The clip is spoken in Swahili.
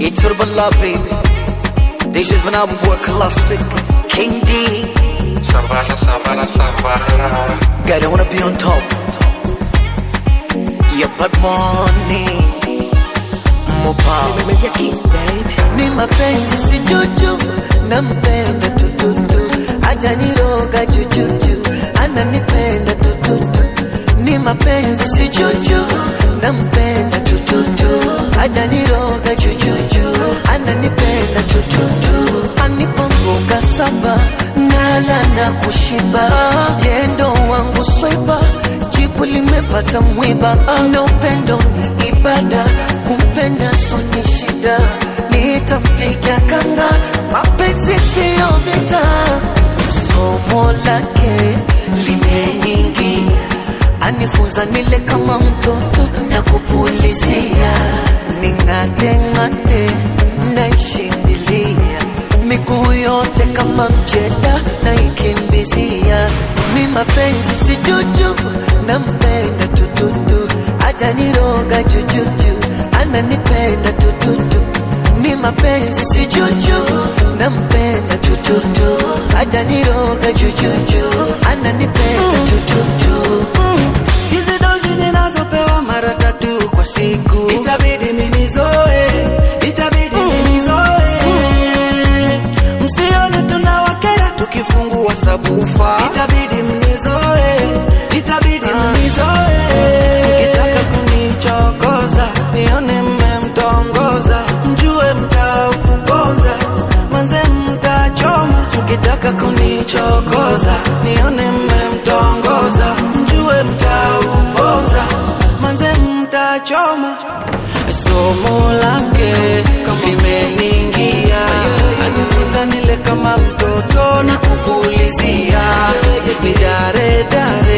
Turballah baby, this is when I would work classic. King D, Savara, Savara, Savara. God, I wanna be on top. Yeah, but money, more power. Ni mapenzi si juju, nampenda tututu. Aja niroga jujuju, ananipenda tututu. Ni mapenzi si juju, nampenda tututu. Aja niroga jujuju, ananipenda tututu. Anipongoga saba, nala na kushiba. Yendo wangu sweba, jibu limepata mwiba. Na upendo ni ibada, kumpenda so ni shida. Nitampiga kanga, mapenzi siyo vita. Somo lake limeningi, anifunza nile kama mtoto na kupulizia. Ningate ngate na ishindilia, miguu yote kama mjeda na ikimbizia. Ni mapenzi si juju, nampenda tututu. Aja niroga jujuju, ananipenda tututu. Ni mapenzi si juju, nampenda tututu. Aja niroga jujuju, ananipenda tututu. Hizi dozi ninazopewa mara 3 kwa siku, itabidi ninizoe, itabidi ninizoe. Msione tunawakera tukifungua sabufa, itabidi mnizoe, itabidi mnizoe. Ukitaka kunichokoza, nione mmemtongoza, mjue mtauponza, manze mtachoma. Ukitaka kunichokoza, nione mmemtongoza, mjue mtauponza, manze mtachoma. Somo lake limeningia, anifunza nile kama mtoto na kupulizia. Ni dare dare